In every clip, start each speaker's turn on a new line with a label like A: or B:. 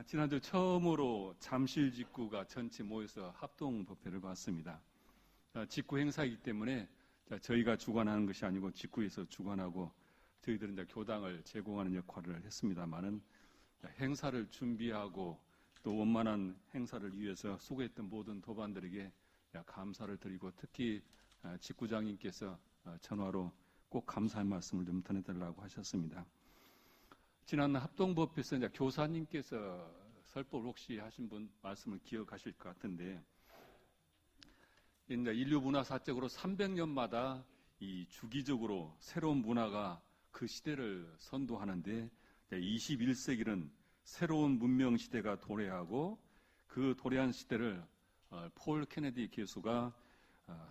A: 지난주 처음으로 잠실 직구가 전체 모여서 합동법회를 봤습니다. 직구 행사이기 때문에 저희가 주관하는 것이 아니고 직구에서 주관하고 저희들은 이제 교당을 제공하는 역할을 했습니다만은 행사를 준비하고 또 원만한 행사를 위해서 수고했던 모든 도반들에게 감사를 드리고 특히 직구장님께서 전화로 꼭 감사의 말씀을 좀 전해달라고 하셨습니다. 지난 합동법회에서 이제 교사님께서 설법을 혹시 하신 분 말씀을 기억하실 것 같은데, 이제 인류 문화사적으로 300년마다 이 주기적으로 새로운 문화가 그 시대를 선도하는데, 21세기는 새로운 문명 시대가 도래하고 그 도래한 시대를 폴 케네디 교수가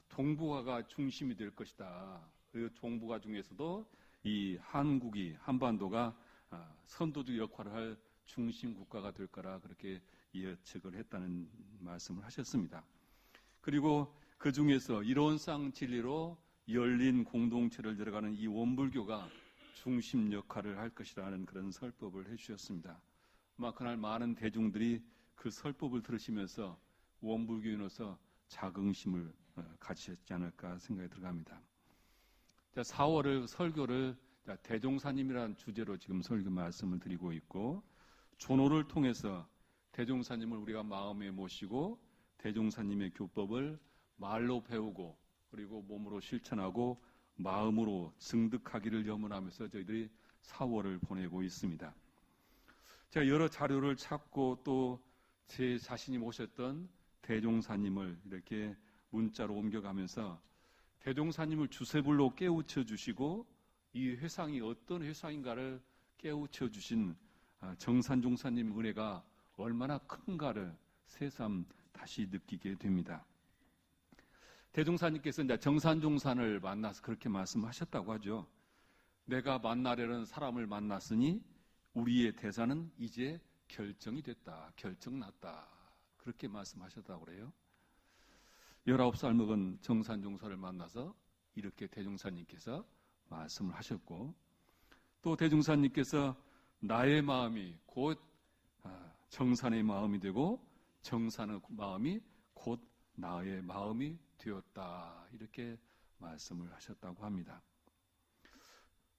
A: 동북아가 중심이 될 것이다. 그 동북아 중에서도 이 한반도가 선도적 역할을 할 중심 국가가 될 거라 그렇게 예측을 했다는 말씀을 하셨습니다. 그리고 그 중에서 이론상 진리로 열린 공동체를 들어가는 이 원불교가 중심 역할을 할 것이라는 그런 설법을 해주셨습니다. 아마 그날 많은 대중들이 그 설법을 들으시면서 원불교인으로서 자긍심을 가지셨지 않을까 생각이 들어갑니다. 4월을 설교를 대종사님이라는 주제로 지금 설교 말씀을 드리고 있고, 존호를 통해서 대종사님을 우리가 마음에 모시고 대종사님의 교법을 말로 배우고 그리고 몸으로 실천하고 마음으로 증득하기를 염원하면서 저희들이 4월을 보내고 있습니다. 제가 여러 자료를 찾고 또 제 자신이 모셨던 대종사님을 이렇게 문자로 옮겨가면서 대종사님을 주세불로 깨우쳐 주시고 이 회상이 어떤 회상인가를 깨우쳐 주신 정산종사님 은혜가 얼마나 큰가를 새삼 다시 느끼게 됩니다. 대종사님께서 이제 정산종산을 만나서 그렇게 말씀하셨다고 하죠. 내가 만나려는 사람을 만났으니 우리의 대사는 이제 결정이 됐다. 결정났다. 그렇게 말씀하셨다고 그래요. 19살 먹은 정산종사를 만나서 이렇게 대종사님께서 말씀을 하셨고, 또 대종사님께서 나의 마음이 곧 정산의 마음이 되고 정산의 마음이 곧 나의 마음이 되었다. 이렇게 말씀을 하셨다고 합니다.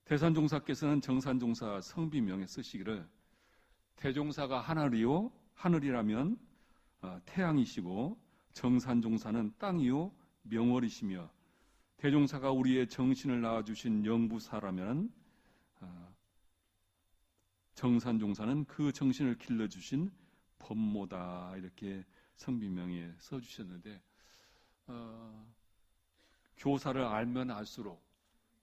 A: 대산종사께서는 정산종사 성비명에 쓰시기를 대종사가 하늘이라면 태양이시고 정산종사는 땅이요 명월이시며 대종사가 우리의 정신을 낳아주신 영부사라면 정산종사는 그 정신을 길러주신 법모다. 이렇게 성비명에 써주셨는데, 교사를 알면 알수록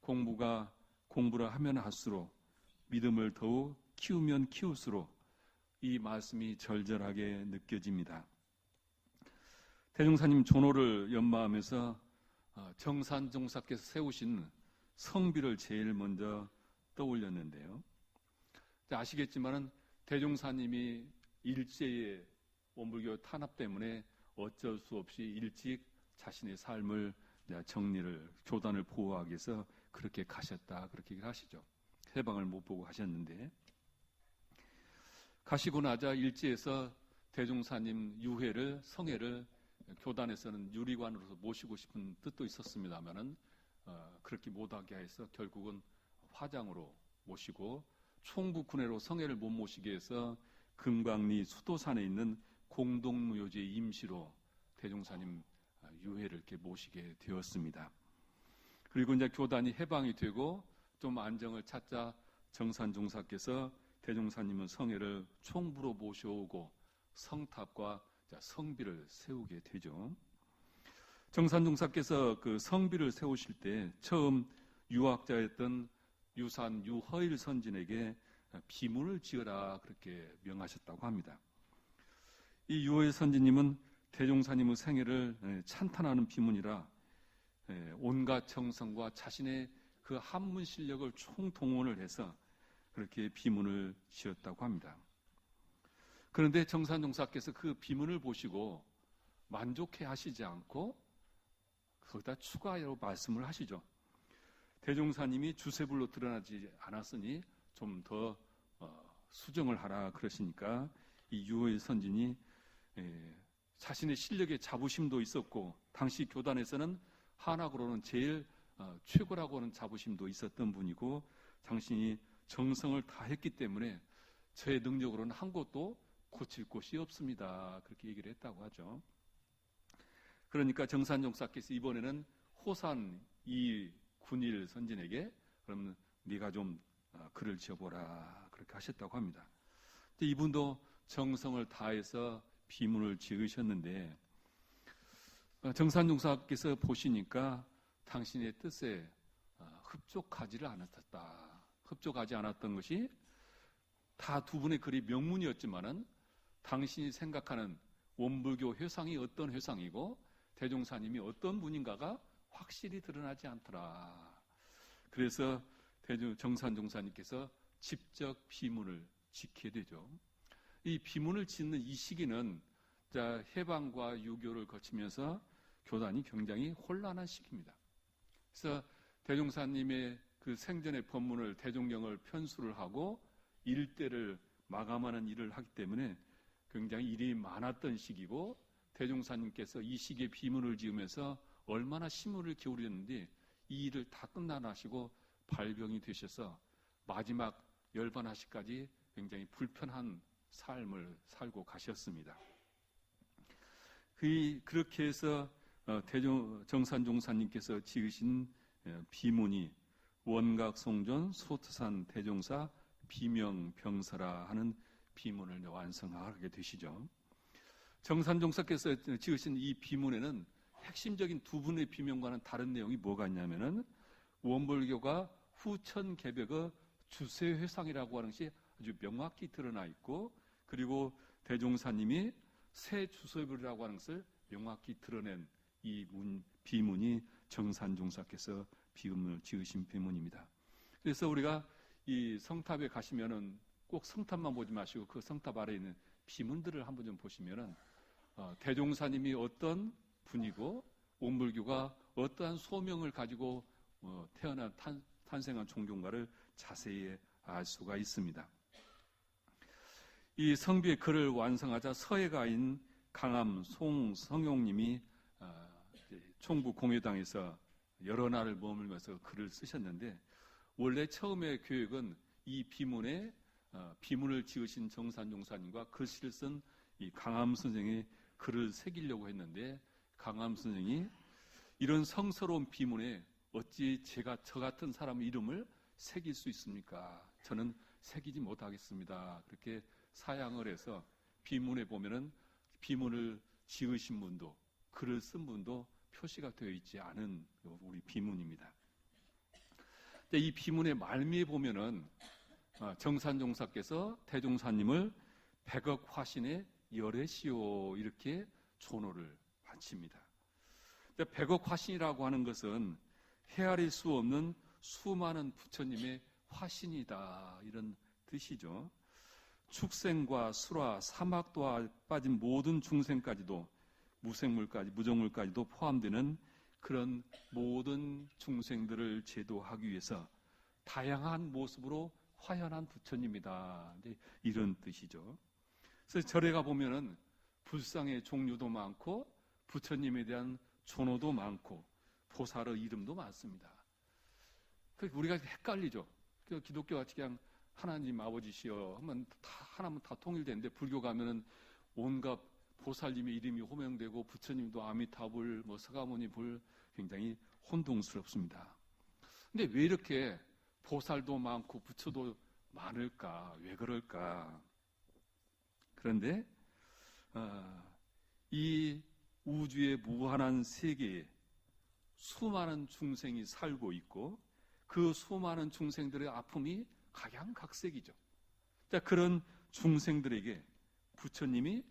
A: 공부를 하면 할수록 믿음을 더욱 키우면 키울수록 이 말씀이 절절하게 느껴집니다. 대종사님 존호를 연마하면서 정산종사께서 세우신 성비를 제일 먼저 떠올렸는데요. 아시겠지만은 대종사님이 일제의 원불교 탄압 때문에 어쩔 수 없이 일찍 자신의 삶을 정리를 교단을 보호하기 위해서 그렇게 가셨다. 그렇게 하시죠. 해방을 못 보고 하셨는데, 가시고 나자 일제에서 대종사님 성회를 교단에서는 유리관으로서 모시고 싶은 뜻도 있었습니다만은 그렇게 못하게 해서 결국은 화장으로 모시고 총국군회로 성회를 못 모시게 해서 금강리 수도산에 있는 공동무효지 임시로 대종사님 유해를 이렇게 모시게 되었습니다. 그리고 이제 교단이 해방이 되고 좀 안정을 찾자 정산종사께서 대종사님은 성회를 총부로 모셔오고 성탑과 성비를 세우게 되죠. 정산종사께서 그 성비를 세우실 때 처음 유학자였던 유산 유허일 선진에게 비문을 지어라 그렇게 명하셨다고 합니다. 이 유허일 선진님은 대종사님의 생애를 찬탄하는 비문이라 온갖 정성과 자신의 그 한문 실력을 총동원을 해서 그렇게 비문을 지었다고 합니다. 그런데 정산종사께서 그 비문을 보시고 만족해 하시지 않고 거기다 추가로 말씀을 하시죠. 대종사님이 주세불로 드러나지 않았으니 좀 더 수정을 하라 그러시니까 이 유호의 선진이 자신의 실력에 자부심도 있었고 당시 교단에서는 한학으로는 제일 최고라고 하는 자부심도 있었던 분이고 당신이 정성을 다했기 때문에 저의 능력으로는 한 곳도 고칠 곳이 없습니다. 그렇게 얘기를 했다고 하죠. 그러니까 정산종사께서 이번에는 호산 이 군일 선진에게 그러면 네가 좀 글을 지어보라 그렇게 하셨다고 합니다. 이분도 정성을 다해서 비문을 지으셨는데 정산종사께서 보시니까 당신의 뜻에 흡족하지를 않았다. 흡족하지 않았던 것이 다 두 분의 글이 명문이었지만은 당신이 생각하는 원불교 회상이 어떤 회상이고 대종사님이 어떤 분인가가 확실히 드러나지 않더라. 그래서 정산종사님께서 직접 비문을 짓게 되죠. 이 비문을 짓는 이 시기는 해방과 유교를 거치면서 교단이 굉장히 혼란한 시기입니다. 그래서 대종사님의 그 생전의 법문을 대종경을 편수를 하고 일대를 마감하는 일을 하기 때문에 굉장히 일이 많았던 시기고 대종사님께서 이 시기에 비문을 지으면서 얼마나 심혈을 기울였는지 이 일을 다 끝나나시고 발병이 되셔서 마지막 열반하시까지 굉장히 불편한 삶을 살고 가셨습니다. 그렇게 해서 정산종사님께서 지으신 비문이 원각송전 소트산 대종사 비명병설화 하는 비문을 완성하게 되시죠. 정산종사께서 지으신 이 비문에는 핵심적인 두 분의 비명과는 다른 내용이 뭐가 있냐면은 원불교가 후천개벽의 주세회상이라고 하는 것이 아주 명확히 드러나 있고 그리고 대종사님이 새 주소불이라고 하는 것을 명확히 드러낸 이 비문이 정산종사께서 비문을 지으신 비문입니다. 그래서 우리가 이 성탑에 가시면은 꼭 성탑만 보지 마시고 그 성탑 아래에 있는 비문들을 한번 좀 보시면은 대종사님이 어떤 분이고 원불교가 어떠한 소명을 가지고 탄생한 종교인가를 자세히 알 수가 있습니다. 이 성비의 글을 완성하자 서해가인 강암 송성용님이 총부 공회당에서 여러 날을 머물면서 글을 쓰셨는데 원래 처음에 교육은 이 비문을 지으신 정산종사님과 글씨를 쓴 이 강암 선생의 글을 새기려고 했는데 강암 선생이 이런 성스러운 비문에 어찌 저 같은 사람의 이름을 새길 수 있습니까? 저는 새기지 못하겠습니다. 그렇게 사양을 해서 비문에 보면은 비문을 지으신 분도 글을 쓴 분도 표시가 되어 있지 않은 우리 비문입니다. 이 비문의 말미에 보면은 정산종사께서 대종사님을 100억 화신의 열애시오 이렇게 존호를 바칩니다. 100억 화신이라고 하는 것은 헤아릴 수 없는 수많은 부처님의 화신이다 이런 뜻이죠. 축생과 수라, 사막도와 빠진 모든 중생까지도 무생물까지 무정물까지도 포함되는 그런 모든 중생들을 제도하기 위해서 다양한 모습으로 화현한 부처님이다 이런 뜻이죠. 그래서 절에 가보면은 불상의 종류도 많고 부처님에 대한 존호도 많고 보살의 이름도 많습니다. 우리가 헷갈리죠. 기독교 같이 그냥 하나님 아버지시여 하면 하나면 다 통일되는데 불교 가면은 온갖 보살님의 이름이 호명되고 부처님도 아미타불, 서가모니 불 굉장히 혼동스럽습니다. 근데 왜 이렇게 보살도 많고 부처도 많을까? 왜 그럴까? 그런데 이 우주의 무한한 세계에 수많은 중생이 살고 있고 그 수많은 중생들의 아픔이 각양각색이죠. 그런 중생들에게 부처님이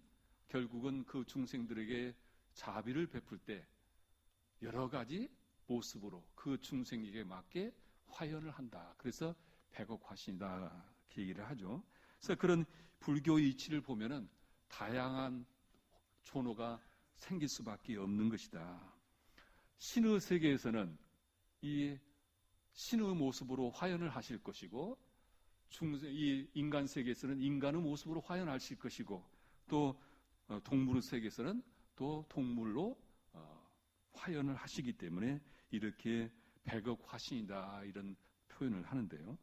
A: 결국은 그 중생들에게 자비를 베풀 때 여러 가지 모습으로 그 중생에게 맞게 화연을 한다. 그래서 100억 화신이다 이렇게 얘기를 하죠. 그래서 그런 불교의 이치를 보면은 다양한 존호가 생길 수밖에 없는 것이다. 신의 세계에서는 이 신의 모습으로 화연을 하실 것이고 이 인간 세계에서는 인간의 모습으로 화현하실 것이고, 또 동물 세계에서는 또 동물로 화현을 하시기 때문에 이렇게 백업화신이다 이런 표현을 하는데요.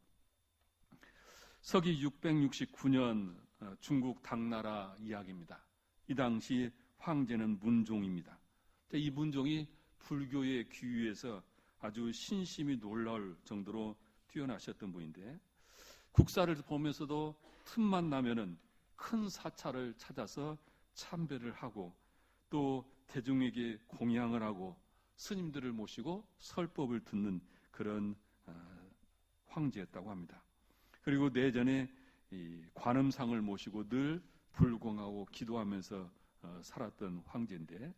A: 서기 669년 중국 당나라 이야기입니다. 이 당시 황제는 문종입니다. 이 문종이 불교의 귀위에서 아주 신심이 놀라울 정도로 뛰어나셨던 분인데, 국사를 보면서도 틈만 나면은 큰 사찰을 찾아서 참배를 하고, 또 대중에게 공양을 하고 스님들을 모시고 설법을 듣는 그런 황제였다고 합니다. 그리고 내전에 이 관음상을 모시고 늘 불공하고 기도하면서 살았던 황제인데,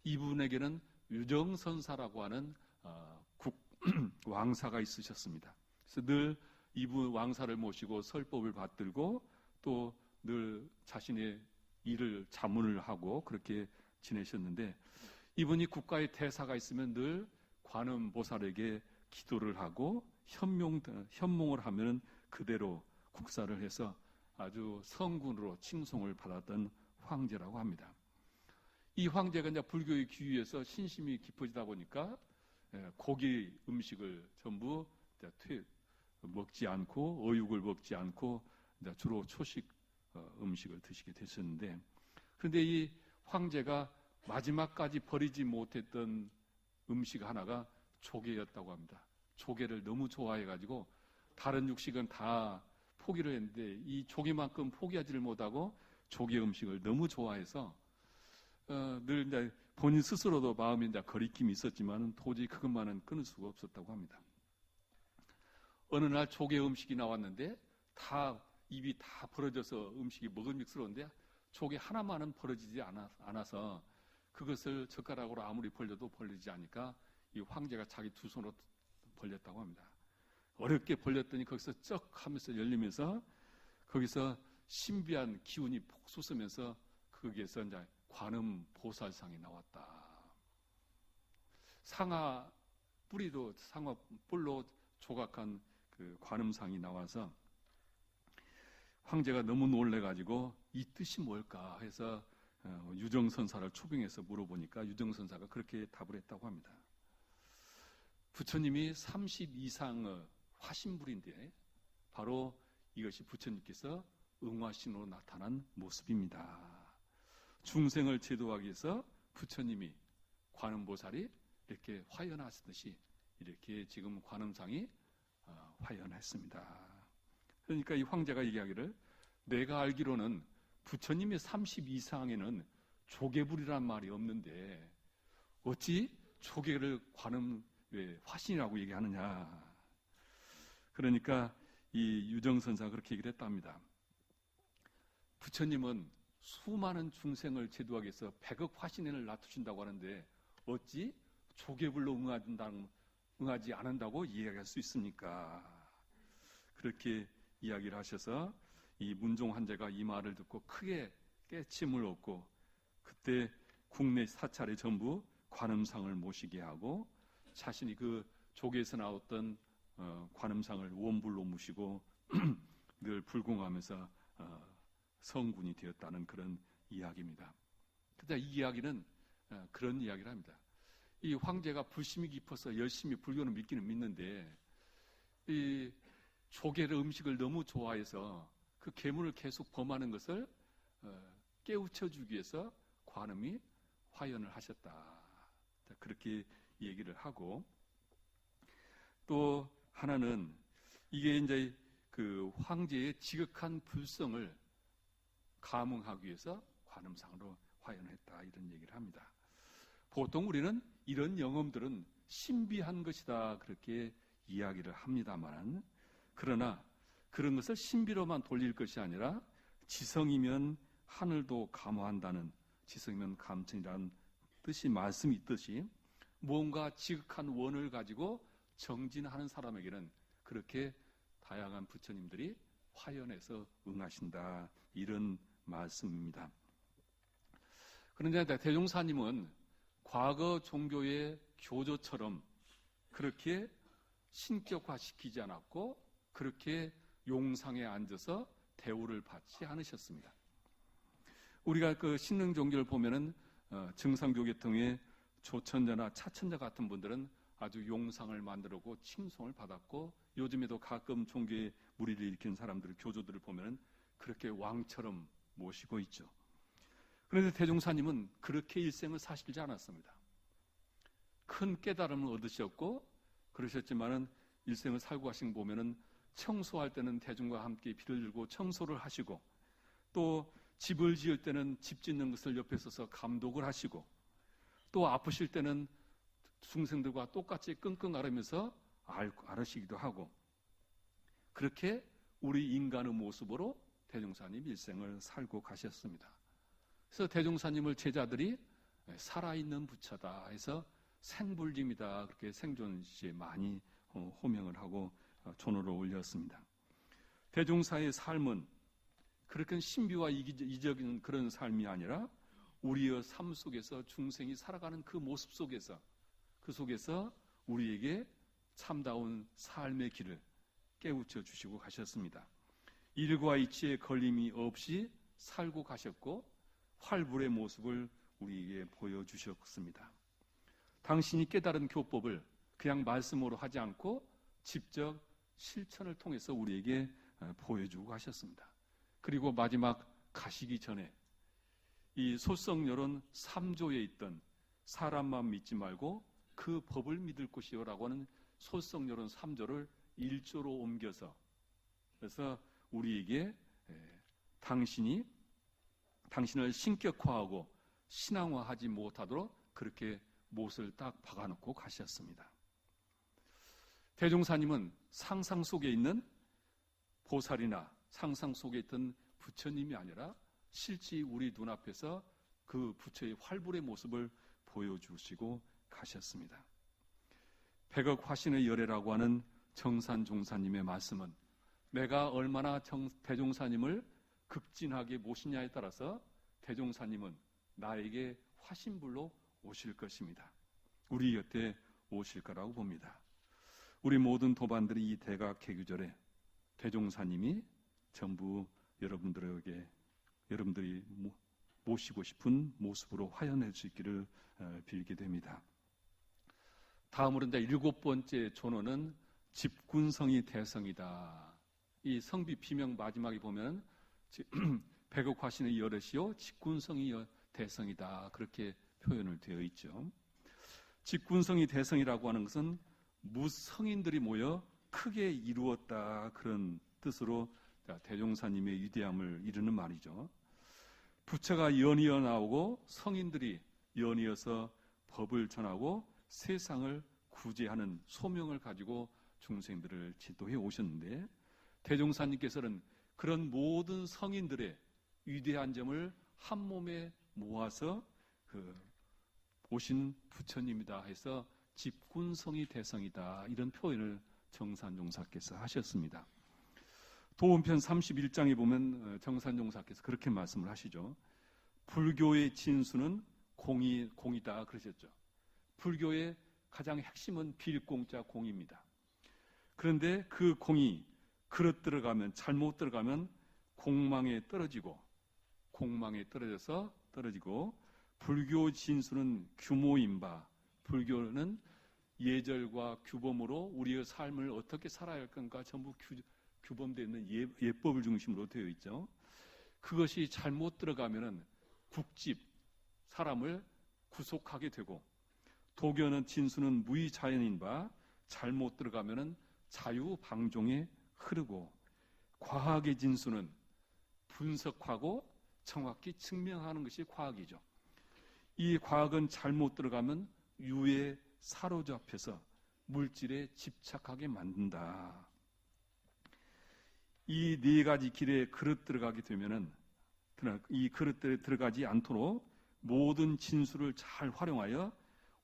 A: 이분에게는 유정선사라고 하는 왕사가 있으셨습니다. 그래서 늘 이분 왕사를 모시고 설법을 받들고 또 늘 자신의 일을 자문을 하고 그렇게 지내셨는데, 이분이 국가의 대사가 있으면 늘 관음보살에게 기도를 하고 현몽을 하면 그대로 국사를 해서 아주 성군으로 칭송을 받았던 황제라고 합니다. 이 황제가 이제 불교의 귀위에서 신심이 깊어지다 보니까 고기 음식을 전부 먹지 않고 어육을 먹지 않고 주로 초식 음식을 드시게 되셨는데, 그런데 이 황제가 마지막까지 버리지 못했던 음식 하나가 조개였다고 합니다. 조개를 너무 좋아해가지고 다른 육식은 다 포기를 했는데 이 조개만큼 포기하지를 못하고 조개 음식을 너무 좋아해서 늘 이제 본인 스스로도 마음에 이제 거리낌이 있었지만 도저히 그것만은 끊을 수가 없었다고 합니다. 어느 날 조개 음식이 나왔는데 입이 다 벌어져서 음식이 먹음직스러운데 조개 하나만은 벌어지지 않아서 그것을 젓가락으로 아무리 벌려도 벌리지 않으니까 이 황제가 자기 두 손으로 벌렸다고 합니다. 어렵게 벌렸더니 거기서 쩍 하면서 열리면서 거기서 신비한 기운이 폭 솟으면서 거기에서 이제 관음 보살상이 나왔다. 상아 뿔로 조각한 그 관음상이 나와서 황제가 너무 놀래가지고 이 뜻이 뭘까 해서 유정선사를 초빙해서 물어보니까 유정선사가 그렇게 답을 했다고 합니다. 부처님이 30 이상의 화신불인데 바로 이것이 부처님께서 응화신으로 나타난 모습입니다. 중생을 제도하기 위해서 부처님이 관음보살이 이렇게 화연하시듯이 이렇게 지금 관음상이 화연했습니다. 그러니까 이 황제가 얘기하기를, 내가 알기로는 부처님의 30 이상에는 조개불이란 말이 없는데 어찌 조개를 화신이라고 얘기하느냐. 그러니까 이 유정선사가 그렇게 얘기를 했답니다. 부처님은 수많은 중생을 제도하기 위해서 100억 화신을 놔두신다고 하는데 어찌 조개불로 응하지 않는다고 이야기할 수 있습니까? 그렇게 이야기를 하셔서 이 문종 황제가 이 말을 듣고 크게 깨침을 얻고, 그때 국내 사찰에 전부 관음상을 모시게 하고 자신이 그 조개에서 나왔던 관음상을 원불로 모시고 늘 불공하면서 성군이 되었다는 그런 이야기입니다. 그런데 이 이야기는 그런 이야기를 합니다. 이 황제가 불심이 깊어서 열심히 불교는 믿기는 믿는데 이 조개를 음식을 너무 좋아해서 그 계문을 계속 범하는 것을 깨우쳐주기 위해서 관음이 화연을 하셨다. 그렇게 얘기를 하고, 또 하나는 이게 이제 그 황제의 지극한 불성을 감응하기 위해서 관음상으로 화연했다 이런 얘기를 합니다. 보통 우리는 이런 영험들은 신비한 것이다 그렇게 이야기를 합니다만, 그러나 그런 것을 신비로만 돌릴 것이 아니라 지성이면 하늘도 감화한다는, 지성이면 감천이라는 뜻이 말씀이 있듯이 뭔가 지극한 원을 가지고 정진하는 사람에게는 그렇게 다양한 부처님들이 화연해서 응하신다 이런 말씀입니다. 그런데 대종사님은 과거 종교의 교조처럼 그렇게 신격화시키지 않았고 그렇게 용상에 앉아서 대우를 받지 않으셨습니다. 우리가 그 신흥 종교를 보면은 증상교 계통의 조천자나 차천자 같은 분들은 아주 용상을 만들고 칭송을 받았고, 요즘에도 가끔 종교에 무리를 일으키는 사람들, 교조들을 보면은 그렇게 왕처럼 모시고 있죠. 그런데 대종사님은 그렇게 일생을 사시지 않았습니다. 큰 깨달음을 얻으셨고 그러셨지만은 일생을 살고 가신 거 보면은 청소할 때는 대중과 함께 비를 들고 청소를 하시고, 또 집을 지을 때는 집 짓는 것을 옆에 서서 감독을 하시고, 또 아프실 때는 중생들과 똑같이 끙끙 앓으면서 앓으시기도 하고, 그렇게 우리 인간의 모습으로 대종사님 일생을 살고 가셨습니다. 그래서 대종사님을 제자들이 살아있는 부처다 해서 생불림이다, 그렇게 생존시에 많이 호명을 하고 존호를 올렸습니다. 대종사의 삶은 그렇게 신비와 이적인 그런 삶이 아니라 우리의 삶 속에서 중생이 살아가는 그 모습 속에서, 그 속에서 우리에게 참다운 삶의 길을 깨우쳐 주시고 가셨습니다. 일과 이치에 걸림이 없이 살고 가셨고 활불의 모습을 우리에게 보여주셨습니다. 당신이 깨달은 교법을 그냥 말씀으로 하지 않고 직접 실천을 통해서 우리에게 보여주고 가셨습니다. 그리고 마지막 가시기 전에 이 소성여론 3조에 있던 사람만 믿지 말고 그 법을 믿을 것이요라고 하는 소성여론 3조를 1조로 옮겨서, 그래서 우리에게 당신을 신격화하고 신앙화하지 못하도록 그렇게 못을 딱 박아놓고 가셨습니다. 대종사님은 상상 속에 있는 보살이나 상상 속에 있던 부처님이 아니라 실제 우리 눈앞에서 그 부처의 활불의 모습을 보여주시고 가셨습니다. 백억 화신의 열애라고 하는 정산종사님의 말씀은 내가 얼마나 대종사님을 극진하게 모시냐에 따라서 대종사님은 나에게 화신불로 오실 것입니다. 우리 곁에 오실 거라고 봅니다. 우리 모든 도반들이 이 대각 개규절에 대종사님이 전부 여러분들이 모시고 싶은 모습으로 화연할 수 있기를 빌게 됩니다. 다음으로 이제 7번째 존어는 집군성이 대성이다. 이 성비 비명 마지막에 보면 백억 화신의 여럿이요 집군성이 대성이다, 그렇게 표현을 되어 있죠. 집군성이 대성이라고 하는 것은 무성인들이 모여 크게 이루었다, 그런 뜻으로 대종사님의 위대함을 이루는 말이죠. 부처가 연이어 나오고 성인들이 연이어서 법을 전하고 세상을 구제하는 소명을 가지고 중생들을 지도해 오셨는데, 대종사님께서는 그런 모든 성인들의 위대한 점을 한 몸에 모아서 오신 부처님이다 해서 집군성이 대성이다, 이런 표현을 정산종사께서 하셨습니다. 도원편 31장에 보면 정산종사께서 그렇게 말씀을 하시죠. 불교의 진수는 공이다 그러셨죠. 불교의 가장 핵심은 빌공자 공입니다. 그런데 그 공이 그릇 들어가면, 잘못 들어가면 공망에 떨어지고 불교 진수는 규모인 바, 불교는 예절과 규범으로 우리의 삶을 어떻게 살아야 할 건가 전부 규범되어 있는 예법을 중심으로 되어 있죠. 그것이 잘못 들어가면은 국집, 사람을 구속하게 되고, 도교는 진수는 무의자연인 바, 잘못 들어가면은 자유방종에 흐르고, 과학의 진수는 분석하고 정확히 증명하는 것이 과학이죠. 이 과학은 잘못 들어가면 유에 사로잡혀서 물질에 집착하게 만든다. 이 네 가지 길에 그릇 들어가게 되면은, 이 그릇들에 들어가지 않도록 모든 진수를 잘 활용하여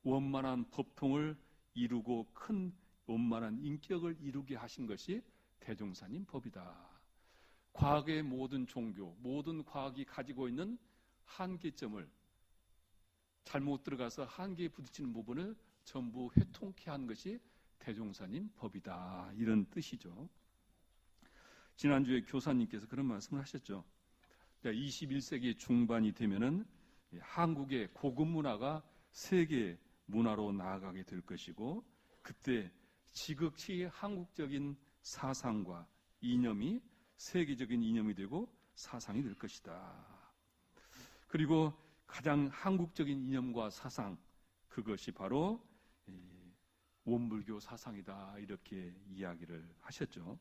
A: 원만한 법통을 이루고 큰 원만한 인격을 이루게 하신 것이 대종사님 법이다. 과학의 모든 종교, 모든 과학이 가지고 있는 한계점을 잘못 들어가서 한계에 부딪히는 부분을 전부 회통케 한 것이 대종사님 법이다, 이런 뜻이죠. 지난주에 교사님께서 그런 말씀을 하셨죠. 21세기 중반이 되면은 한국의 고급 문화가 세계 문화로 나아가게 될 것이고, 그때 지극히 한국적인 사상과 이념이 세계적인 이념이 되고 사상이 될 것이다. 그리고 가장 한국적인 이념과 사상, 그것이 바로 원불교 사상이다, 이렇게 이야기를 하셨죠.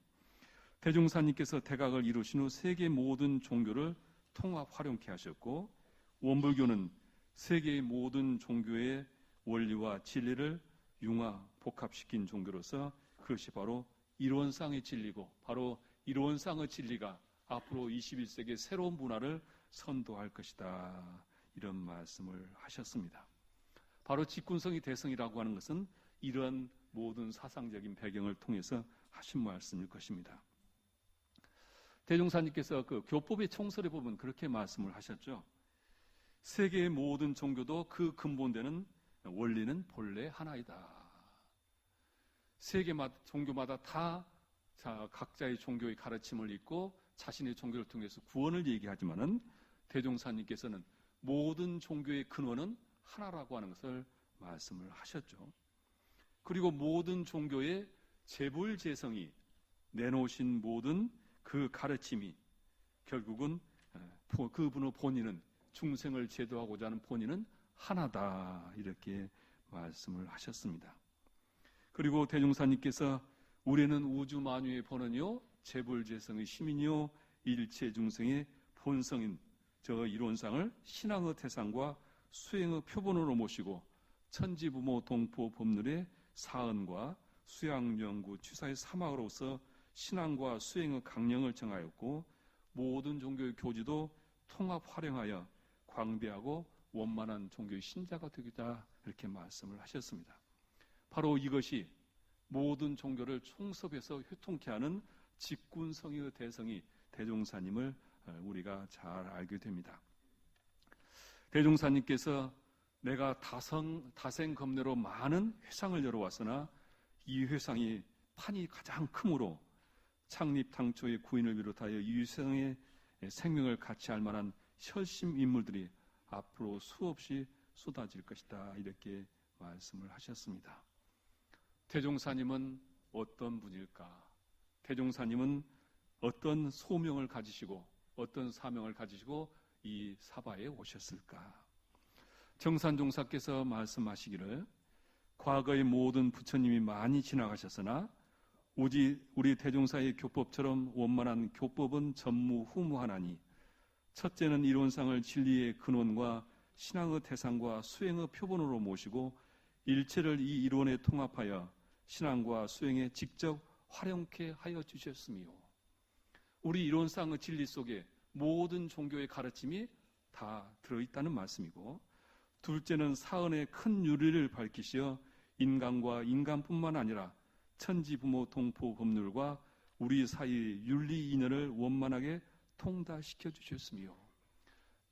A: 대종사님께서 대각을 이루신 후 세계 모든 종교를 통합 활용케 하셨고, 원불교는 세계의 모든 종교의 원리와 진리를 융화 복합시킨 종교로서 그것이 바로 일원상의 진리고, 바로 일원상의 진리가 앞으로 21세기의 새로운 문화를 선도할 것이다, 이런 말씀을 하셨습니다. 바로 직군성이 대성이라고 하는 것은 이런 모든 사상적인 배경을 통해서 하신 말씀일 것입니다. 대종사님께서 그 교법의 총설에 보면 그렇게 말씀을 하셨죠. 세계의 모든 종교도 그 근본되는 원리는 본래 하나이다. 세계 종교마다 다 각자의 종교의 가르침을 읽고 자신의 종교를 통해서 구원을 얘기하지만은 대종사님께서는 모든 종교의 근원은 하나라고 하는 것을 말씀을 하셨죠. 그리고 모든 종교의 재불재성이 내놓으신 모든 그 가르침이 결국은 그분의 본인은, 중생을 제도하고자 하는 본인은 하나다, 이렇게 말씀을 하셨습니다. 그리고 대종사님께서 우리는 우주 만유의 본원이요 재불재성의 시민이요 일체 중생의 본성인 저 이론상을 신앙의 태상과 수행의 표본으로 모시고 천지부모 동포 법률의 사언과 수양연구 취사의 사막으로서 신앙과 수행의 강령을 정하였고, 모든 종교의 교지도 통합 활용하여 광대하고 원만한 종교의 신자가 되겠다, 이렇게 말씀을 하셨습니다. 바로 이것이 모든 종교를 총섭해서 효통케 하는 직군성의 대성이 대종사님을 우리가 잘 알게 됩니다. 대종사님께서 내가 다생검내로 많은 회상을 열어왔으나 이 회상이 판이 가장 크므로 창립 당초의 구인을 비롯하여 이 회상의 생명을 같이 할 만한 혈심 인물들이 앞으로 수없이 쏟아질 것이다, 이렇게 말씀을 하셨습니다. 대종사님은 어떤 분일까? 대종사님은 어떤 소명을 가지시고 어떤 사명을 가지시고 이 사바에 오셨을까? 정산종사께서 말씀하시기를 과거의 모든 부처님이 많이 지나가셨으나 오직 우리 대종사의 교법처럼 원만한 교법은 전무후무하나니, 첫째는 이론상을 진리의 근원과 신앙의 태상과 수행의 표본으로 모시고 일체를 이 이론에 통합하여 신앙과 수행에 직접 활용케 하여 주셨으며, 우리 이론상의 진리 속에 모든 종교의 가르침이 다 들어있다는 말씀이고, 둘째는 사언의 큰 유리를 밝히시어 인간과 인간뿐만 아니라 천지부모 동포 법률과 우리 사이의 윤리 인연을 원만하게 통달시켜 주셨으며,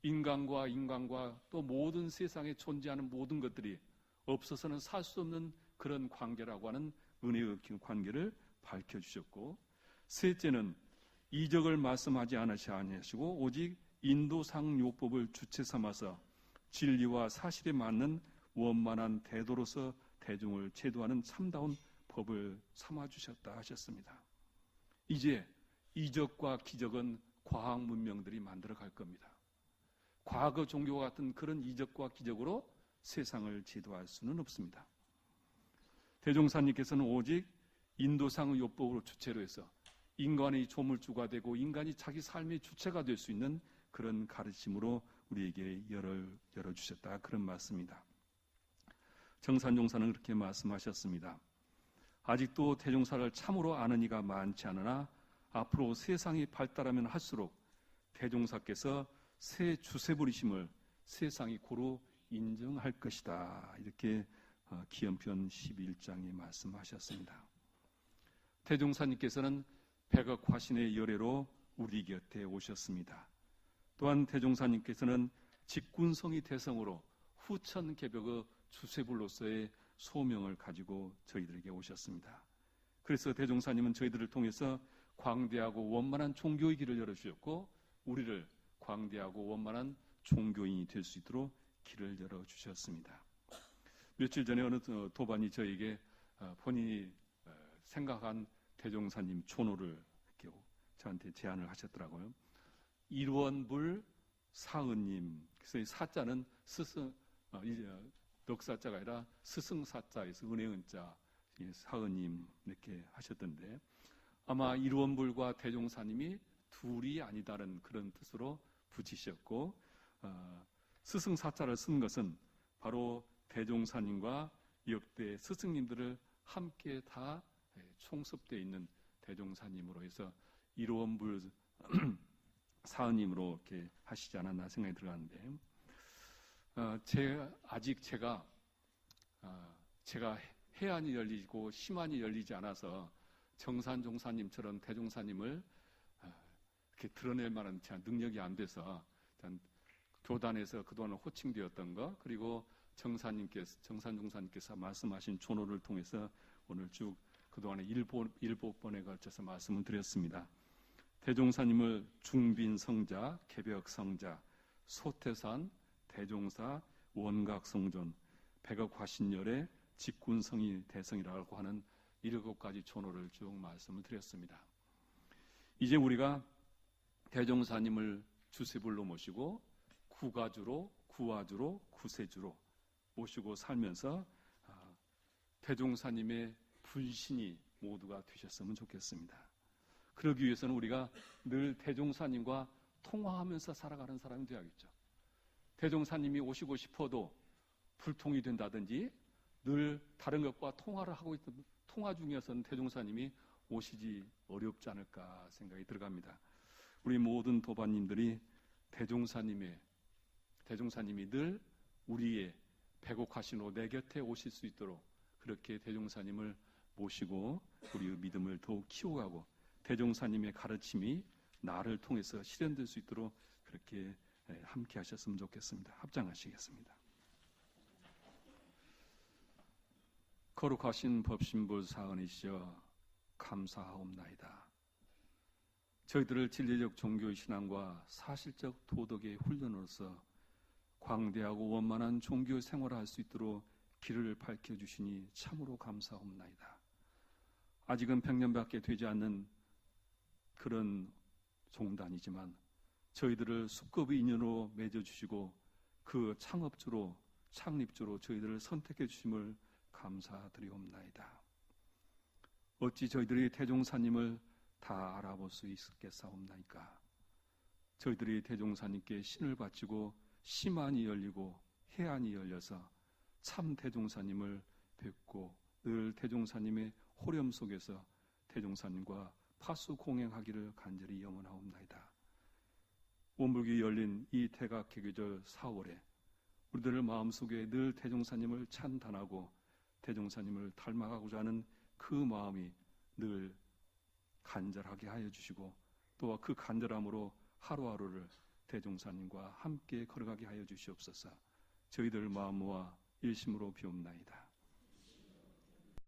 A: 인간과 또 모든 세상에 존재하는 모든 것들이 없어서는 살 수 없는 그런 관계라고 하는 은혜의 관계를 밝혀주셨고, 셋째는 이적을 말씀하지 않으시고 오직 인도상 요법을 주체 삼아서 진리와 사실에 맞는 원만한 대도로서 대중을 제도하는 참다운 법을 삼아주셨다 하셨습니다. 이제 이적과 기적은 과학 문명들이 만들어갈 겁니다. 과거 종교와 같은 그런 이적과 기적으로 세상을 지도할 수는 없습니다. 대종사님께서는 오직 인도상의 요법으로 주체로 해서 인간의 조물주가 되고 인간이 자기 삶의 주체가 될 수 있는 그런 가르침으로 우리에게 열어주셨다, 그런 말씀입니다. 정산종사는 그렇게 말씀하셨습니다. 아직도 대종사를 참으로 아는 이가 많지 않으나 앞으로 세상이 발달하면 할수록 대종사께서 새 주세부리심을 세상이 고루 인정할 것이다, 이렇게 기연편 11장에 말씀하셨습니다. 대종사님께서는 백억 화신의 열애로 우리 곁에 오셨습니다. 또한 대종사님께서는 직군성의 대성으로 후천개벽의 주세불로서의 소명을 가지고 저희들에게 오셨습니다. 그래서 대종사님은 저희들을 통해서 광대하고 원만한 종교의 길을 열어주셨고 우리를 광대하고 원만한 종교인이 될 수 있도록 길을 열어주셨습니다. 며칠 전에 어느 도반이 저에게 본인이 생각한 대종사님 촌호를 이렇게 저한테 제안을 하셨더라고요. 일원불 사은님. 그래서 이 사자는 스승, 넉사자가 아니라 스승사자에서 은혜은자, 사은님 이렇게 하셨던데 아마 일원불과 대종사님이 둘이 아니다라는 그런 뜻으로 붙이셨고 스승사자를 쓴 것은 바로 대종사님과 역대 스승님들을 함께 다 총섭되어 있는 대종사님으로 해서 일원불 사은님으로 이렇게 하시지 않았나 생각이 들어가는데 아직 제가 해안이 열리고 심안이 열리지 않아서 정산 종사님처럼 대종사님을 이렇게 드러낼 만한 능력이 안 돼서 교단에서 그동안 호칭되었던 거 그리고 정산 종사님께서 말씀하신 촌호를 통해서 오늘 쭉 그동안에 일곱 번에 걸쳐서 말씀을 드렸습니다. 대종사님을 중빈성자, 개벽성자, 소태산, 대종사, 원각성존, 백억화신열의 직군성이 대성이라고 하는 7가지 촌호를 쭉 말씀을 드렸습니다. 이제 우리가 대종사님을 주세불로 모시고 구가주로, 구화주로, 구세주로 모시고 살면서 대종사님의 분신이 모두가 되셨으면 좋겠습니다. 그러기 위해서는 우리가 늘 대종사님과 통화하면서 살아가는 사람이 되어야겠죠. 대종사님이 오시고 싶어도 불통이 된다든지 늘 다른 것과 통화를 하고 있던 통화 중이어서는 대종사님이 오시지 어렵지 않을까 생각이 들어갑니다. 우리 모든 도반님들이 대종사님이 늘 우리의 배곡하시노 내 곁에 오실 수 있도록 그렇게 대종사님을 모시고 우리의 믿음을 더욱 키워가고 대종사님의 가르침이 나를 통해서 실현될 수 있도록 그렇게 함께 하셨으면 좋겠습니다. 합장하시겠습니다. 거룩하신 법신불 사은이시여 감사하옵나이다. 저희들을 진리적 종교의 신앙과 사실적 도덕의 훈련으로서 광대하고 원만한 종교 생활을 할 수 있도록 길을 밝혀주시니 참으로 감사옵나이다. 아직은 100년밖에 되지 않는 그런 종단이지만 저희들을 수급의 인연으로 맺어주시고 그 창업주로 창립주로 저희들을 선택해 주심을 감사드리옵나이다. 어찌 저희들이 대종사님을 다 알아볼 수 있겠사옵나이까. 저희들이 대종사님께 신을 바치고 심안이 열리고 해안이 열려서 참 대종사님을 뵙고 늘 대종사님의 호렴 속에서 대종사님과 파수 공행하기를 간절히 염원하옵나이다. 원불기 열린 이 태각개교절 4월에 우리들 마음속에 늘 대종사님을 찬탄하고 대종사님을 닮아가고자 하는 그 마음이 늘 간절하게 하여 주시고 또 그 간절함으로 하루하루를 대종사님과 함께 걸어가게 하여 주시옵소서. 저희들 마음 모아 일심으로 비옵나이다.